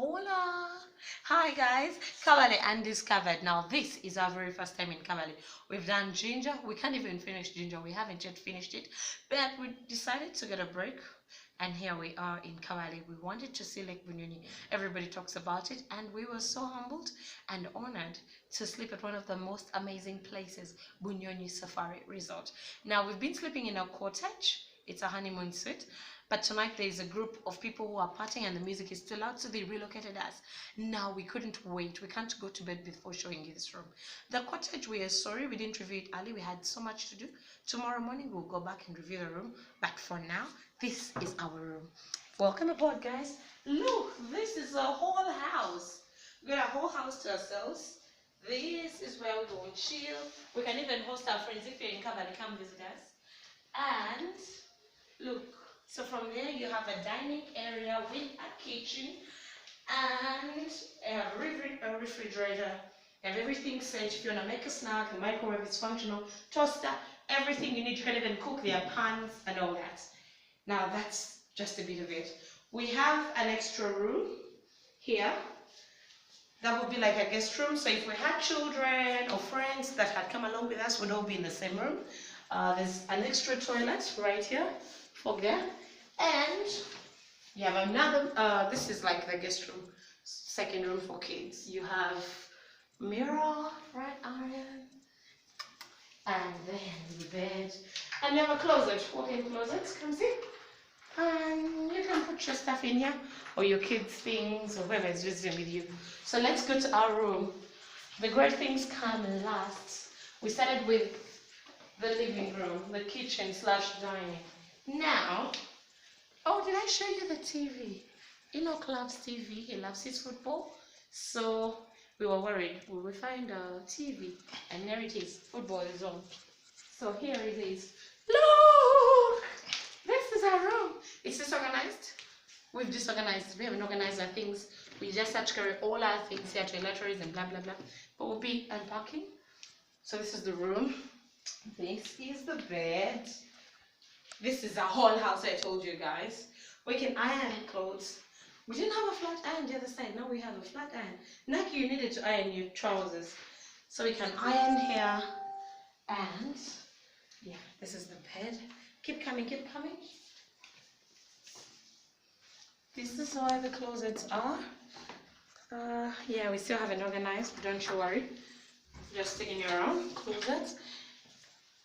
Hola! Hi guys, Kabale Undiscovered. Now this is our very first time in Kabale. We've done Jinja. We can't even finish Jinja. We haven't yet finished it. But we decided to get a break. And here we are in Kabale. We wanted to see Lake Bunyonyi. Everybody talks about it. And we were so humbled and honored to sleep at one of the most amazing places, Bunyonyi Safari Resort. Now we've been sleeping in a cottage. It's a honeymoon suite. But tonight there is a group of people who are partying and the music is still loud, so they relocated us. Now we couldn't wait. We can't go to bed before showing you this room. The cottage, we are sorry we didn't review it early. We had so much to do. Tomorrow morning we'll go back and review the room. But for now, this is our room. Welcome aboard, guys. Look, this is a whole house. We got a whole house to ourselves. This is where we go and chill. We can even host our friends. If you're in Kabale, come visit us. And look. So from there you have a dining area with a kitchen and a refrigerator. You have everything set. If you want to make a snack, the microwave is functional, toaster, everything you need. You can even cook. There are pans and all that. Now that's just a bit of it. We have an extra room here. That would be like a guest room. So if we had children or friends that had come along with us, we'd all be in the same room. There's an extra toilet right here for there. And you have another, this is like the guest room, second room for kids. You have mirror, right iron, and then the bed. And you have a closet, walk-in closet, come see. And you can put your stuff in here, or your kids' things, or whoever is visiting with you. So let's go to our room. The great things come last. We started with the living room, the kitchen / dining. Now, oh, did I show you the TV? Enoch loves TV. He loves his football. So we were worried. Will we find a TV? And there it is. Football is on. So here it is. Look! This is our room. It's disorganized. We've disorganized. We haven't organized our things. We just had to carry all our things here, toiletries and blah, blah, blah. But we'll be unpacking. So this is the room. This is the bed. This is a whole house, I told you guys. We can iron clothes. We didn't have a flat iron the other side. Now we have a flat iron. Nike, you needed to iron your trousers. So we can iron here. And yeah, this is the bed. Keep coming, keep coming. This is where the closets are. Yeah, we still haven't organized. Don't you worry. Just taking your own closets.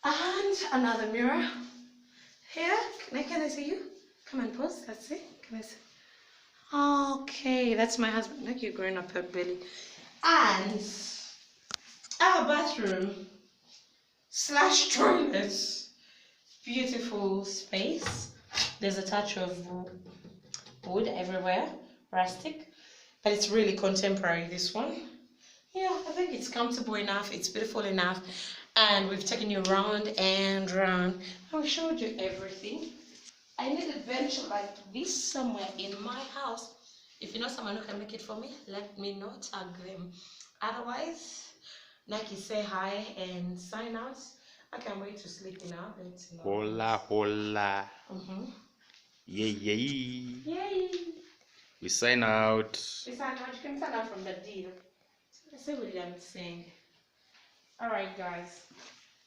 And another mirror. Here, can I see you? Come and pose. Let's see. Can I see? Okay, that's my husband. Like you're growing up her belly. And our bathroom / toilet. Beautiful space. There's a touch of wood everywhere, rustic, but it's really contemporary. This one. Yeah, I think it's comfortable enough. It's beautiful enough. And we've taken you round and round. And we showed you everything. I need a bench like this somewhere in my house. If you know someone who can make it for me, let me know, tag them. Otherwise, Nike, say hi and sign out. I can't wait to sleep in our bed tonight. Hola, hola. Yay, yay. Yay. We sign out. We sign out. You can sign out from the deal. I say what I'm saying. Alright guys,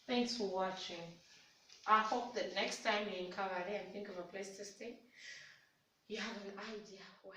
thanks for watching. I hope that next time you're in Kabale and think of a place to stay, you have an idea where